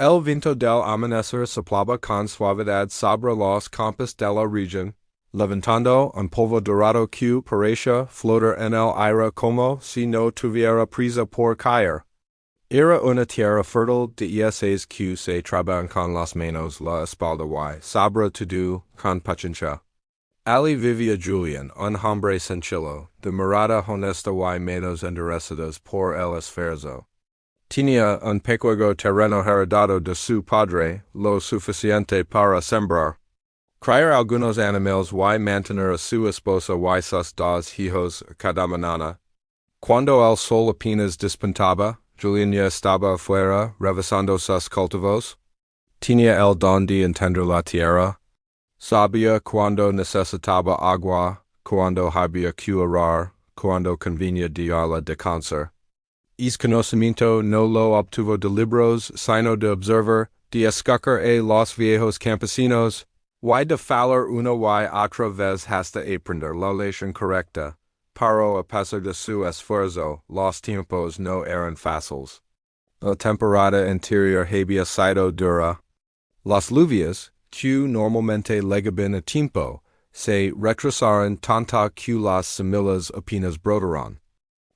El viento del amanecer soplaba con suavidad sobre los campos de la región, levantando un polvo dorado que parecía flotar en el aire como si no tuviera prisa por caer. Era una tierra fértil de esos que se trabajan con las manos, la espalda y sobre todo con paciencia. Ali vivía Julián, un hombre sencillo, de mirada honesta y manos endurecidas por el esfuerzo. Tenía un pequeño terreno heredado de su padre, lo suficiente para sembrar, criar algunos animales y mantener a su esposa y sus dos hijos cada mañana. Cuando el sol apenas despuntaba, Julián ya estaba afuera revisando sus cultivos. Tenía el don de entender la tierra. Sabía cuando necesitaba agua, cuando había que orar, cuando convenía darla de cáncer. Es conocimiento no lo obtuvo de libros, sino de observar, de escuchar a los viejos campesinos, y de falar una y otra vez hasta aprender la lección correcta. Pero a pesar de su esfuerzo, los tiempos no eran fáciles. La temporada anterior había sido dura. Las lluvias, que normalmente llegaban a tiempo, se retrasaron tanto que las semillas apenas brotaron.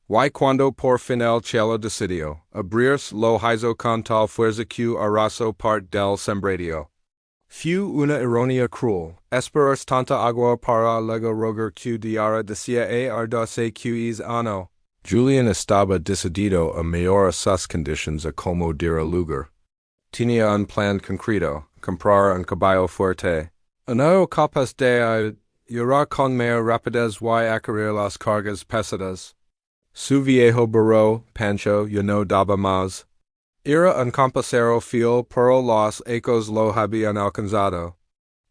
Y cuando por fin el cielo decidió abrirse lo hizo con tal fuerza que arrasó parte del sembradío. Fue una ironía cruel, esperar tanta agua para luego rogar que diara decía a ardarse que es ano. Julián estaba decidido a mejorar sus condiciones a como diera lugar. Tenía un plan concreto, comprar un caballo fuerte, uno capaz de llevar con mayor rapidez y acquerir las cargas pesadas. Su viejo burro, Pancho, ya no daba más. Era un campesino fiel, pero los ecos lo habían alcanzado.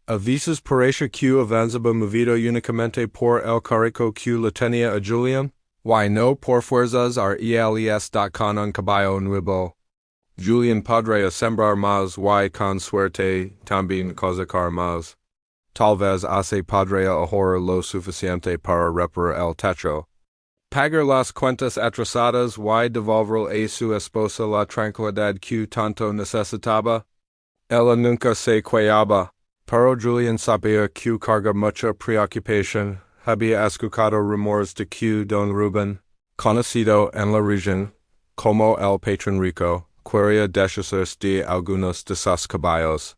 A veces parecía que avanzaba movido únicamente por el carrico que le tenía a Julián, y no por fuerzas reales con un caballo nuevo. Julián podría sembrar más y con suerte también cosecar más. Tal vez así podría ahorrar lo suficiente para reparar el techo. Pagar las cuentas atrasadas y devolver a su esposa la tranquilidad que tanto necesitaba. Ella nunca se quejaba, pero Julián sabía que carga mucha preocupación. Había escuchado rumores de que don Rubén, conocido en la región como el Patrón Rico, quería deshacerse de algunos de sus caballos.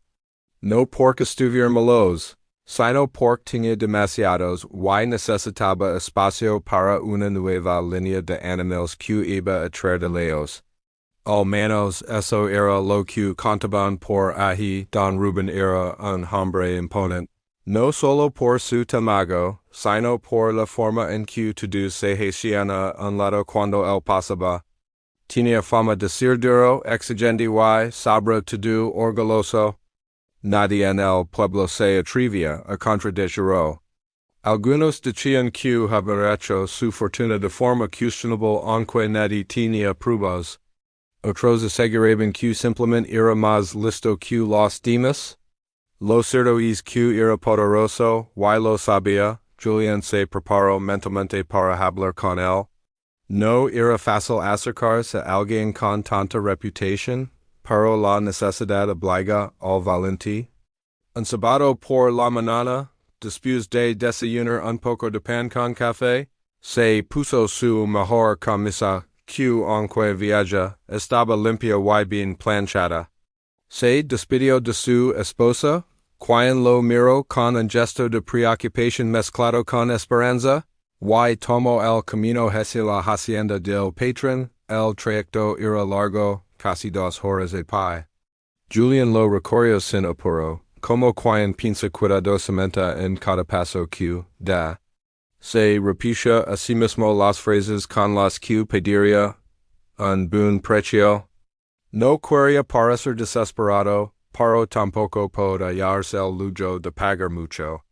No porque estuvieran malos, sino porque tenía demasiados y necesitaba espacio para una nueva línea de animales que iba a traer de lejos. Al menos eso era lo que contaban por ahí. Don Rubén era un hombre imponente, no solo por su tamaño, sino por la forma en que todos se hacían a un lado cuando él pasaba. Tenía fama de ser duro, exigente y, sobre todo, orgulloso. Nadie en el pueblo se atrevía a contradecirlo. Algunos decían que había hecho su fortuna de forma cuestionable aunque nadie tenía pruebas. Otros aseguraban que simplemente era más listo que los demás. Lo cierto es que era poderoso, y lo sabía. Julián se preparó mentalmente para hablar con él. No era fácil acercarse a alguien con tanta reputación, pero la necesidad obliga al valiente. Un sábado por la mañana, después de desayunar un poco de pan con café, se puso su mejor camisa, que aunque vieja, estaba limpia y bien planchada. Se despidió de su esposa, quien lo miró con un gesto de preocupación mezclado con esperanza, y tomó el camino hacia la hacienda del patrón. El trayecto era largo, casi 2 horas a pie. Julián lo recorrió sin apuro, como quien piensa cuidadosamente en cada paso que da. Se repitió a sí mismo las frases con las que pediría un buen precio. No quería parecer desesperado, pero tampoco podía hallarse el lujo de pagar mucho.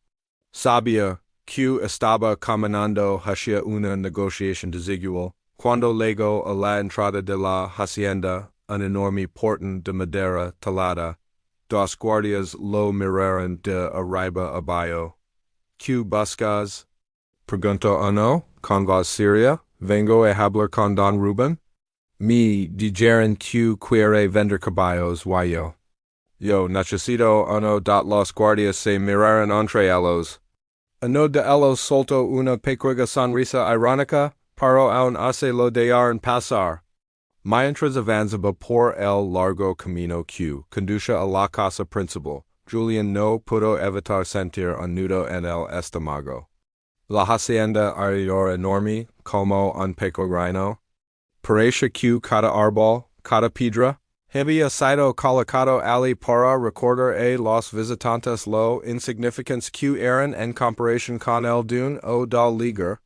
Sabía que estaba caminando hacia una negociación desigual, cuando llegó a la entrada de la hacienda, un enorme portón de madera talada. Dos guardias lo miraron de arriba abajo. ¿Qué buscas? Preguntó uno, con voz seria. Vengo a hablar con don Rubén. Mi dijeron que quiere vender caballos, yo necesito uno los guardias se miraron entre ellos. Uno de ellos soltó una pequeña sonrisa irónica, pero aún hace lo dejaron pasar. Mientras avanzaba por el largo camino que conduce a la casa principal, Julián no pudo evitar sentir un nudo en el estómago. La hacienda era enorme, como un pequeño. Parecía que cada árbol, cada piedra, había sido colocado allí para recordar a los visitantes lo insignificantes que eran en comparación con el dune o del liger.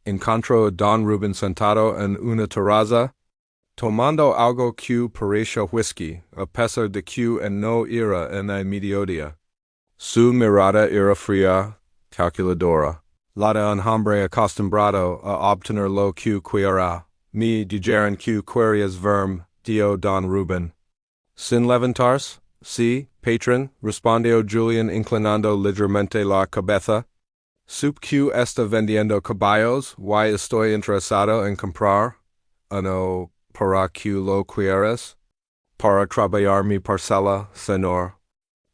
Encontró a Don Rubén sentado en una terraza, tomando algo que parecía whisky, a pesar de que no era en el mediodía. Su mirada era fría, calculadora, la de un hombre acostumbrado a obtener lo que quiera. Mi dijeron que querías verme, dio Don Rubén. Sin levantarse, sí, patrón, respondió Julián inclinando ligeramente la cabeza. Sup que está vendiendo caballos, y estoy interesado en comprar. Uno, para que lo quieres. Para trabalhar mi parcela, señor.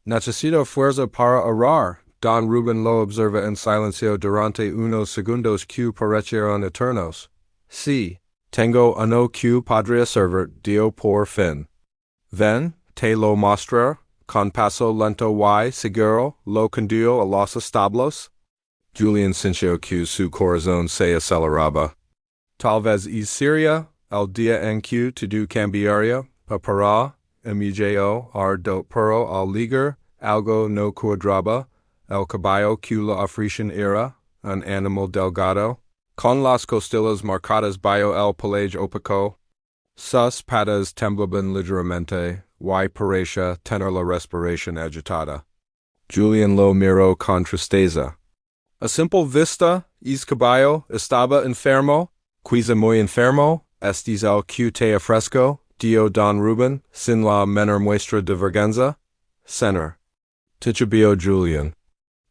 Necesito fuerza para ahorrar. Don Rubén lo observa en silencio durante unos segundos que parecieron eternos. Sí, tengo uno que podría servir, dio por fin. Ven, te lo mostrar, con paso lento y seguro, lo condujo a los establos. Julián sintió que su corazón se aceleraba. Tal vez sería el día en que todo cambiaría, para imaginó ardo pero al ligar, algo no cuadraba, el caballo que la ofrecían era, un animal delgado, con las costillas marcadas bajo el pelaje opaco. Sus patas temblaban ligeramente, y parecía tener la respiración agitada. Julián lo miró con tristeza. A simple vista, caballo estaba enfermo, quizá muy enfermo, estis el que te ofrezco, dio Don Rubén, sin la menor muestra de vergüenza. Señor. Titubeó Julián.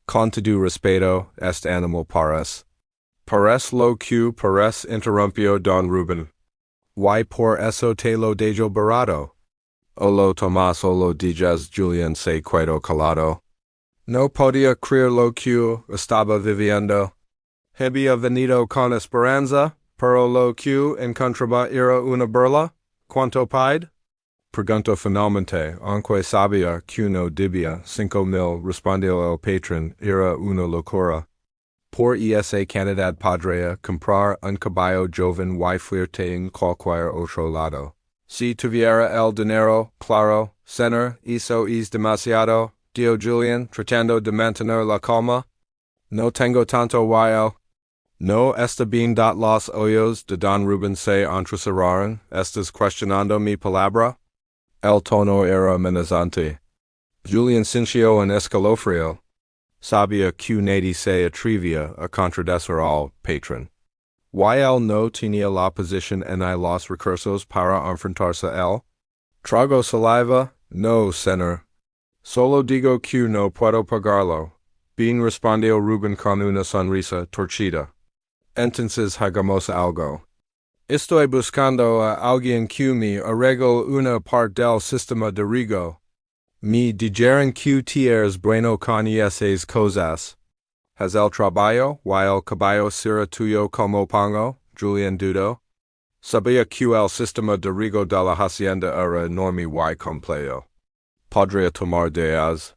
Con todo respeto, este animal parece. Parece lo que parece, interrumpió Don Rubén. Y por eso te lo dejo barato. O lo tomas o lo digas, Julián se quedó calado. No podía creer lo que estaba viviendo. Había venido con esperanza, pero lo que encontraba era una burla. ¿Cuánto paid? Preguntó finalmente, aunque sabía que no debía 5,000, respondió el patrón, era una locura. Por esa cantidad podría comprar un caballo joven y fuerte en cualquier otro lado. Si tuviera el dinero, claro, señor, eso es demasiado, dio Julián, tratando de mantener la calma. No tengo tanto y no está bien. Los ojos de Don Rubén se entrecerraron. ¿Estás cuestionando mi palabra? El tono era amenazante. Julián sintió un escalofrío. Sabía que nadie se atrevía a contradecir al patrón. Y él no tenía la posición ni los recursos para enfrentarse a él. Trago saliva, no, señor. Solo digo que no puedo pagarlo. Bien, respondió Rubén con una sonrisa torcida. Entonces hagamos algo. Estoy buscando a alguien que me arregle una parte del sistema de riego. Me dijeron que tienes bueno con esas cosas. ¿Has el trabajo, y el caballo será tuyo como pago? Julián dudó. Sabía que el sistema de riego de la hacienda era enorme y complejo. Podría tomar días.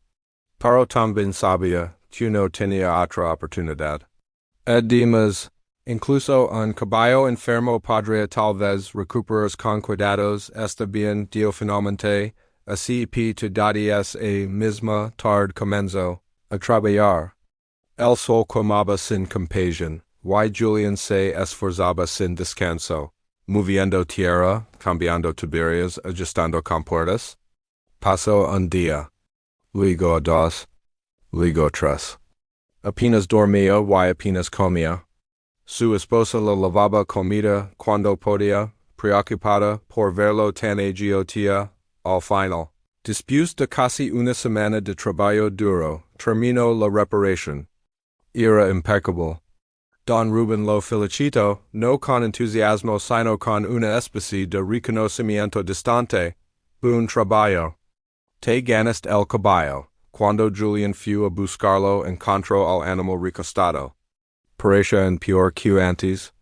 Pero también sabía que no tenía otra oportunidad. Además, incluso un caballo enfermo podría tal vez recuperar con cuidados. Está bien, dio finalmente. Así que todavía esa misma tarde comenzó a trabajar. El sol quemaba sin compasión, y Julián se esforzaba sin descanso, moviendo tierra, cambiando tuberías, ajustando compuertas. Pasó un día, luego dos, luego tres. Apenas dormía y apenas comía. Su esposa le lavaba comida cuando podía, preocupada por verlo tan agotado. Al final, después de casi una semana de trabajo duro, terminó la reparación. Era impecable. Don Ruben lo felicito, no con entusiasmo sino con una especie de reconocimiento distante, buen trabajo. Te ganaste el caballo, cuando Julian fue a buscarlo encontró al animal recostado. Parecia en peor que antes.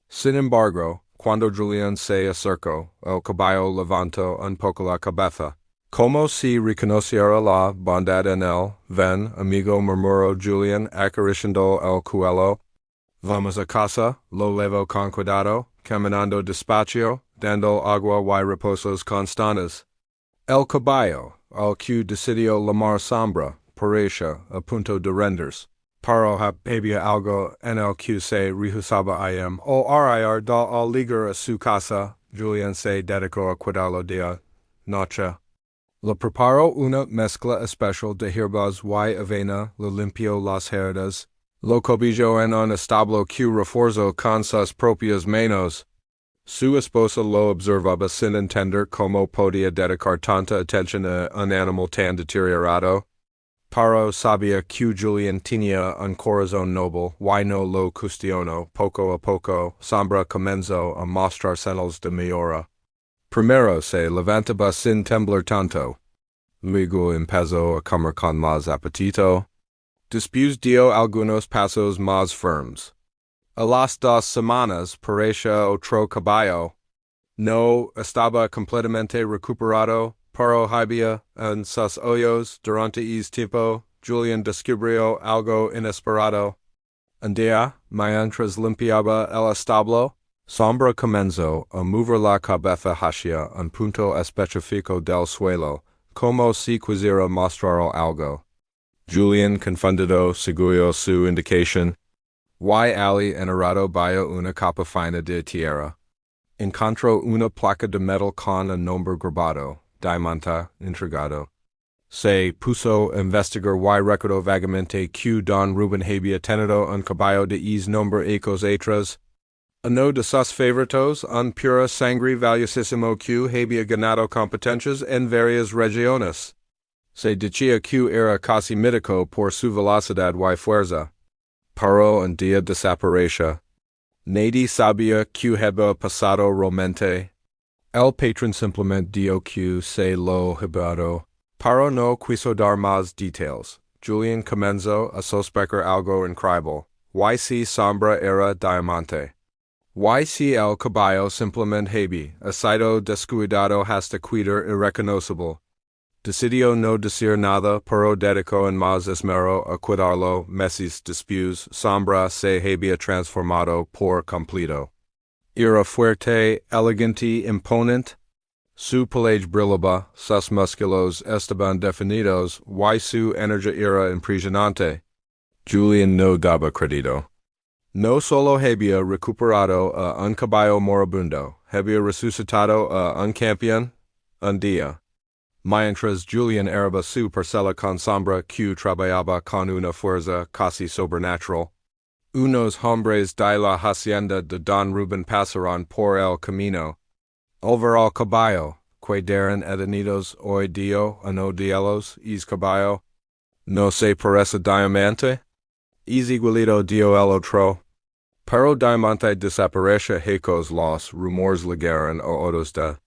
Sin embargo, cuando Julian se acercó, el caballo levantó un poco la cabeza. Como si reconociera la bondad en él, ven, amigo, murmuró Julian, acariciando el cuello. Vamos a casa, lo levo con cuidado, caminando despacio, dando agua y reposos constantes. El caballo, al que decidió llamar sombra, parecia a punto de rendirse. Pero había algo en el que se rehusaba a o arriar al llegar a su casa, Julian se dedicó a cuidarlo día, noche. Le preparó una mezcla especial de hierbas y avena, le limpió las herdas, lo cobijó en un establo que reforzó con sus propias manos. Su esposa lo observaba sin entender cómo podía dedicar tanta atención a un animal tan deteriorado. Pero sabía que Julian tenía un corazón noble y no lo cuestionó. Poco a poco, sombra comenzó a mostrar señales de mejora. Primero se levantaba sin temblar tanto. Luego empezó a comer con más apetito. Después dio algunos pasos más firmes. A las 2 semanas parecía otro caballo. No estaba completamente recuperado, pero había en sus ojos durante ese tiempo. Julian descubrió algo inesperado. Un día, mientras limpiaba el establo, sombra comenzó a mover la cabeza hacia un punto específico del suelo, como si quisiera mostrar algo. Julian, confundido, siguió su indicación. Y allí enterrado bajo una capa fina de tierra. Encontró una placa de metal con un nombre grabado, diamante, entregado. Se puso a investigar y recordó vagamente que Don Ruben había tenido un caballo de ese nombre ecos atrás. Uno de sus favoritos, un pura sangre valiosísimo que había ganado competencias en varias regiones. Se decía que era casi mítico por su velocidad y fuerza. Pero un día desapareció. Nadie sabía que había pasado realmente. El patrón simplemente dijo que se lo había, pero no quiso dar más detalles. Julian comenzó a sospechar algo increíble. Y si sombra era diamante. Y si el caballo simplemente había sido descuidado hasta quedar irreconocible. Decidió no decir nada, pero dedicó en más esmero a cuidarlo. Meses después, sombra se había transformado por completo. Era fuerte, elegante, imponente. Su pelaje brillaba, sus músculos estaban definidos, y su energía era impresionante. Julian no daba crédito. No solo había recuperado a un caballo moribundo, había resucitado a un campeón, un día. Mientras Julian erba su parcela con sombra que trabajaba con una fuerza casi sobrenatural. Unos hombres de la hacienda de Don Ruben pasaron por el camino. Al ver al caballo, quedaron detenidos hoy día uno de ellos, es caballo. ¿No se parece diamante? Es igualito dio el otro. Pero diamante desaparece hecos los rumores llegaron a oídos de